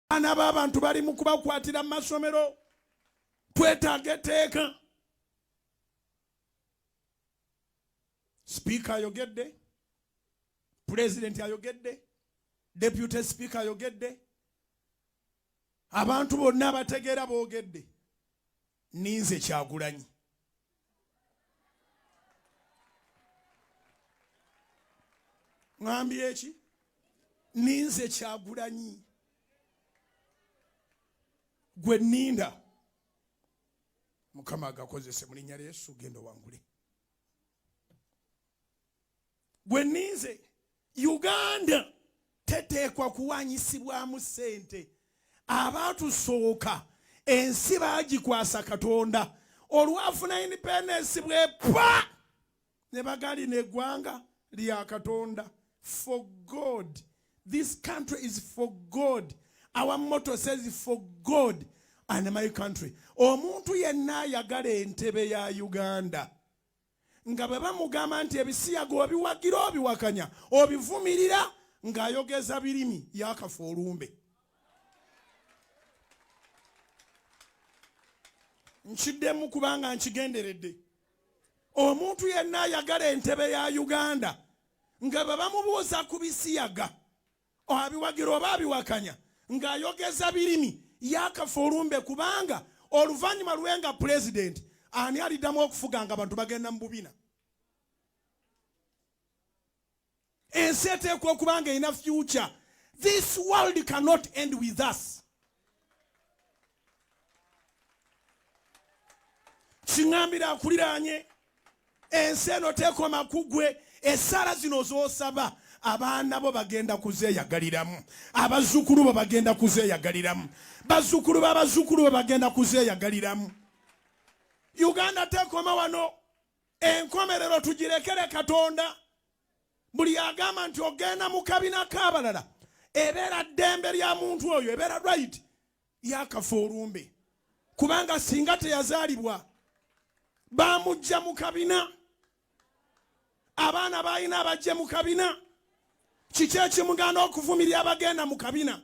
Ana b'abantu bali mu kubakwatira mu masomero. Twetaaga etteeka. Speaker ayogedde. President ayogedde. Deputy Speaker ayogedde. Abantu bonna bategeera boogedde. Ninze Kyagulanyi. Ngambye eki? Ninze Kyagulanyi. Gwe ninda. Mukama agakozese mu linnya lya Yesu genda wangule. Gwe ninze Uganda teteekwa kuwanyisibwamu ssente. Abatusooka ensi baagikwasa Katonda. Olwafuna independence bwepa ne bagalina eggwanga lya Katonda. For God. This country is for God. Our motto says for God and my country. Omuntu yenna ayagala entebe ya Uganda. Nga bwe bamugamba nti ebisiyaga obiwagira obiwakanya obivumirira ng'ayogeza birimi yakafa olumbe. Nkiddemu kubanga nkigenderedde. Omuntu yenna ayagala entebe ya Uganda nga bwe bamubuuza ku bisiyaga obiwagira oba abiwakanya ng'ayogeza birimi yakafa olumbe kubanga oluvannyuma lwenga president ani aliddamu okufuga nga abantu bagenda mu bubina. Ensi eteekwa okubanga erina future. This world cannot end with us. Kiŋŋambira akuliraanye ensi eno teekoma kugwe essala zino z'osaba abaana bo bagenda kuzeeyagaliramu. Abazzukulu bo bagenda kuzeeyagaliramu. Bazzukulu b'abazzukulu bo bagenda kuzeeyagaliramu. Uganda tekoma wano. Enkomerero tugirekere Katonda. Buli agamba nti ogenda mu kabina k'abalala ebeera ddembe lya muntu oyo ebeera right yakafa olumbe. Kubanga singa teyazaalibwa bamujja mu kabina. Abaana balina abajje mu kabina. Kiki ekimugana okuvumirira abagenda mu kabina?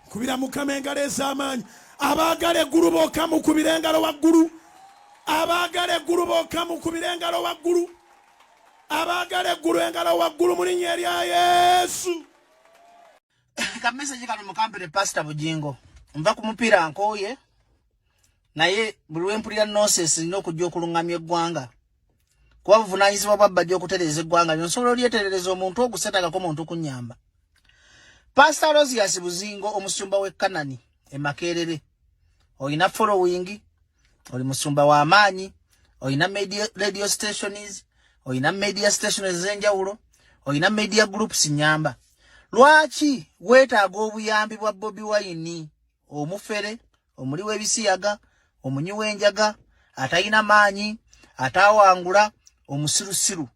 Kubira Mukama engalo ez'amaanyi. Abaagala eggulu bokka mukubira engalo waggulu. Abaagala eggulu bokka mukubira engalo waggulu. Abaagala eggulu engalo waggulu mu linnya erya Yesu. Ka message kano mukampere Pastor Bujingo. Nva ku mupiira nkooye. Naye buli lwempulira nonsense nina okujja okulungamya eggwanga. Kuba buvunaanyizibwa bwa Bajjo okutereeza eggwanga nsobola olyetereereza omuntu ogusetagako muntu kunnyamba. Pastor Rosias Bujingo omusumba w'e Kanani e Makerere. Oyina following, oli musumba wa amaanyi, oyina radio stations, oyina media stations ez'enjawulo, oyina media groups nyamba. Lwaki weetaaga obuyambi bwa Bobi Wine, omufere, omuli w'ebisiyaga, omunyi w'enjaga, atayina maanyi, atawangula, omusirusiru?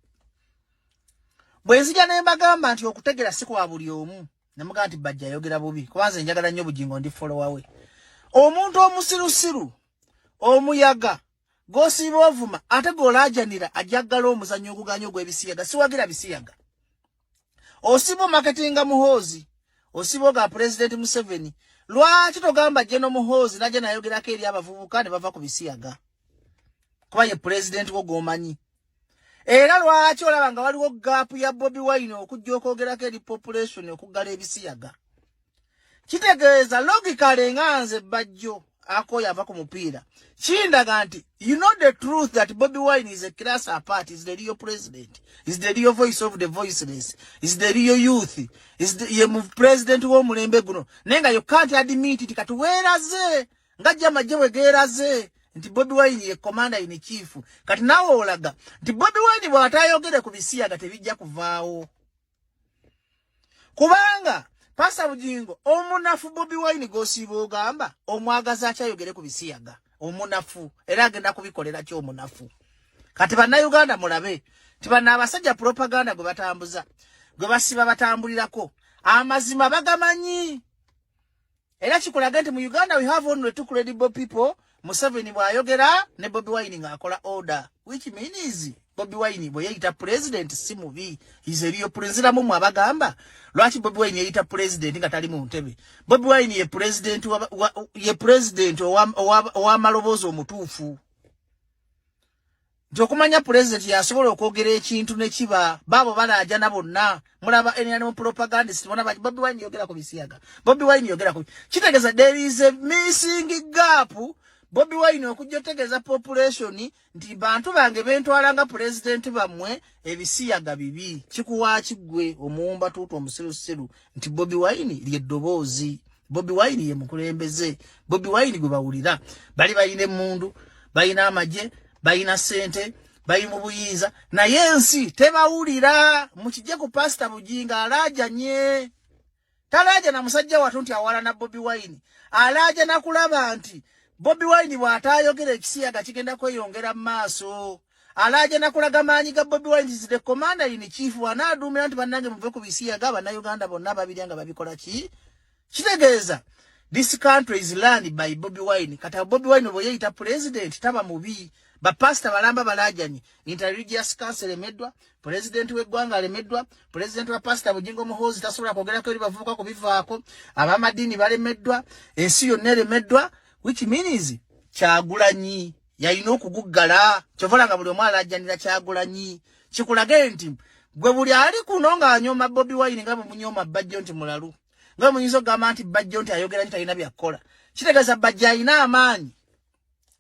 Bwe nzija ne mbagamba nti okutegera si kwa buli omu, ne mugamba nti Bajjo ayogera bubi, kubanga nze njagala nnyo Bujingo ndi follower we. Omuntu omusirusiru, omuyaga, gosiiba ovuma, ate golaajanira ajaggala omuzannyo oguganya ogw'ebisiyaga, siwagira bisiyaga. Osibo marketinga muhoozi, osibo ga President Museveni. Lwaki togamba Jeno Muhoozi najja nayogerako eri abavubuka ne bava ku bisiyaga? Kuba ye president wo gomanyi. Era lwaki olaba nga waliwo gap ya Bobi Wine okujja okwogerako eri population okuggala ebisiyaga? Kitegeeza logically nga nze Bajjo ako yava ku mupiira. Kindaga nti you know the truth that Bobi Wine is a class apart, is the real president, is the real voice of the voiceless, is the real youth, is the president w'omulembe guno. Nenga you can't admit it katuweeraze nga Jamajje wegeeraze nti Bobi Wine ye commander in chief. Kati nawe olaga nti Bobi Wine bw'atayogere ku bisiyaga tebijja kuvaawo. Kubanga Pastor Bujingo omunafu Bobi Wine gosiiba ogamba omwagaza akyayogere ku bisiyaga. Omunafu era agenda kubikolera kyo omunafu. Kati bannayuganda mulabe ti banna abasajja propaganda gwe batambuza gwe basiba batambulirako amazima bagamanyi. Era kikulaga nti mu Uganda we have only two credible people Museveni bwayogera ne Bobi Wine ng'akola order, which means Bobi Wine bwe yeyita president si mubi. He's a real president mu abagamba. Lwaki Bobi Wine yeyita president nga tali mu ntebe? Bobi Wine ye president wa malobozo omutuufu. Jokumanya president yasobola okwogera ekintu ne kiba babo balaajana bonna mulaba enyanemu propagandist bona Bobi Wine yogera ku bisiyaga. Bobi Wine yogera ku kitegeza there is a missing gap. Bobi Wine okujjotegeza population nti bantu bange bentwalanga president bamwe ebisiyaga bibi kikuwa kigwe omuumba tutu omusirusiru nti Bobi Wine lye dobozi. Bobi Wine ye mukulembeze. Bobi Wine gwe bawulira bali bayine mundu bayina amaje bayina sente bayi mu buyinza na yensi tebawulira mukijje ku Pastor Bujinga alaja nye talaja na musajja watu nti awala na Bobi Wine alaja na kulaba nti Bobi Wine bw'atayogera ekisiyaga kigenda kweyongera maaso alaja na kulaga maanyi ga Bobi Wine is the commander in chief anadumira nti bannange muve ku bisiyaga bana Uganda bonna babiranga babikola ki kitegeeza this country is run by Bobi Wine kata Bobi Wine bwe yeyita president taba mubi ba pastor balamba balajani interreligious council emedwa president w'eggwanga alemedwa president wa Pastor Bujingo muhozi tasobola kwogera ko libavuka ku bivaako abamadini balemedwa ensi yonna elemedwa which means Kyagulanyi yalina okuguggala kyovola nga buli omu alajanira Kyagulanyi kikulage nti gwe buli ali kuno ng'anyoma Bobi Wine nga munyoma Bajjo nti mulalu nga muyinza okugamba nti Bajjo nti ayogera nti talina byakkola kitegeeza Bajjo alina amaanyi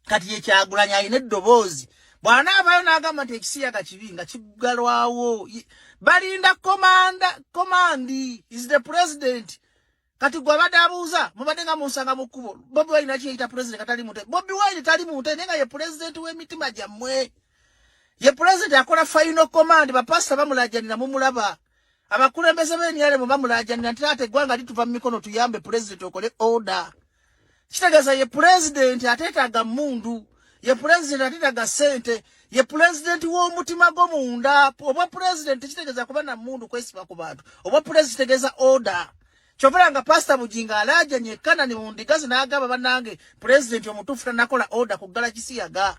kati ye Kyagulanyi alina eddoboozi bwana abayo n'agamba nti ekisiyaga kibi nga kiggalwawo balinda command is the president kati gwe abadde abuuza mubadde nga munsanga mu kkubo Bobi Wine akiyita president katali mute Bobi Wine tali mute nenga ye president w'emitima gyammwe ye president akola final command bapasita bamulajanira mumulaba abakulembeze b'enyale mu bamulajanira nti ate eggwanga lituva mu mikono tuyambe president okole order kitegeeza ye president ateetaaga mundu ye president ateetaaga sente ye president w'omutima gw'omunda obwa president kitegeeza kuba na mundu kwesiba ku bantu obwa president kitegeeza order kyovera nga Pastor Bujinga alajanye kanani mu ndigazi n'agamba bannange president omutuufu tanakola order kuggala kisiyaga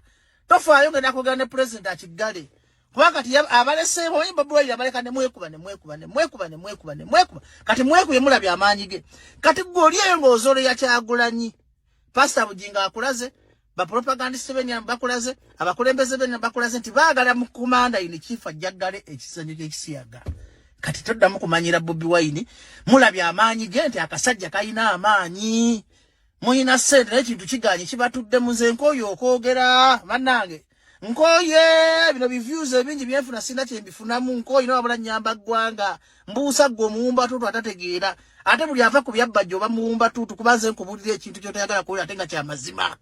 tofaayo ngenda akwogera ne president akiggale kuba kati abaleseebo omanyi Bobi Wine abaleka ne mwekuba kati mwekubye mulabye amaanyi ge kati gwe oliyeyo ng'ozoole ya Kyagulanyi Pastor Bujinga akulaze bapropagandist b'enyama bakulaze abakulembeze b'enyama bakulaze nti baagala mu kumanda ini chief ajjaggale ekizanyo ky'ekisiyaga kati toddamu kumanyira Bobi Wine mulabye amaanyi ge nti akasajja kalina amaanyi muyina sente n'ekintu kiganye kibatudde muze nkooyo okwogera bannange nkooye bino biviews ebingi byenfuna sinna kyembifunamu nkooyi n'wabula nnyamba ggwanga mbuusa ggwe omuwumba tuutu atategeera ate buli ava ku bya Bajjo oba muwumba tuutu kubanze nkubulira ekintu ky'otoyagala kuwulira ate nga kya mazima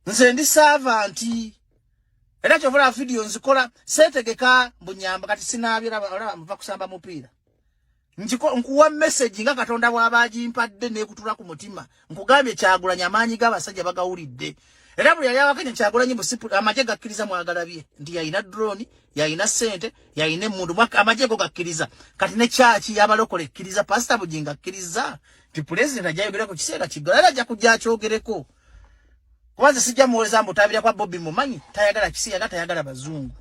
nze ndi servanti era kyovula video nzikola seetegeka mbunyamba kati sinaabira olaba muva kusamba mupiira nkuwa message nga Katonda bw'abagimpadde neekutula ku mutima nkugambye Kyagulanyi amaanyi g'abasajja bagawulidde era buli yali abakenya Kyagulanyi busipu amagye gakkiriza mwagalabye nti yayina drone yayina sente yayina emundu amagye go gakkiriza kati ne kyaki yabalokole ekkiriza Pastor Bujinga akkiriza ti president ajayogera ku kiseera kiggala era ajja kujja akyogereko kubanza sijja muwoleza mbutabira kwa Bobi mumanyi tayagala kisiyaga tayagala bazungu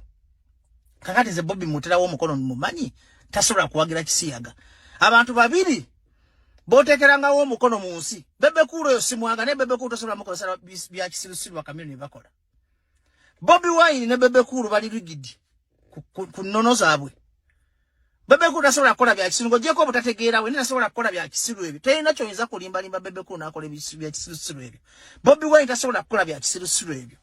kakati nze Bobi muterawo omukono mumanyi tasobola kuwagira kisiyaga abantu babiri botekerangawo omukono mu nsi Bebekulu oyo simwanga ne Bebekulu tasobola mukozesa bya kisirusiru bakamyoni bakola Bobi Wine ne Bebekulu bali rigidi ku nnono zaabwe Bebekulu tasobola kukola bya kisiru ng'ogyeko obutategeera we tasobola kukola bya kisiru ebyo terina kyoyinza kulimbalimba Bebekulu n'akola bya kisirusiru ebyo Bobi Wine tasobola kukola bya kisirusiru ebyo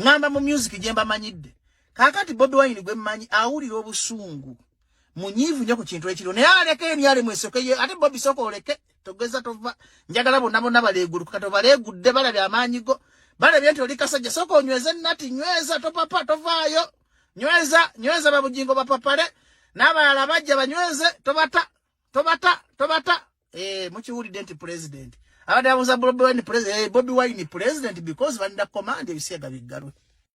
ngamba mu music gye mbamanyidde kaakati Bobi Wine gwe mmanyi awulira obusungu munyivu nnyo ku kintu ekiro naye aleke emyale mwesokeye ate Bobi soko oleke togeza tova njagala bonna baleegulu kati baleegudde balabye amaanyi go balabye nti oli kasajja soko onyweze nati nyweza topapa tovaayo nyweza Babujingo bapapale n'abalala bajja banyweze tobata mukiwulidde nti president abadde abuuza Bobi Wine president because balina command ebisiyaga biggalwe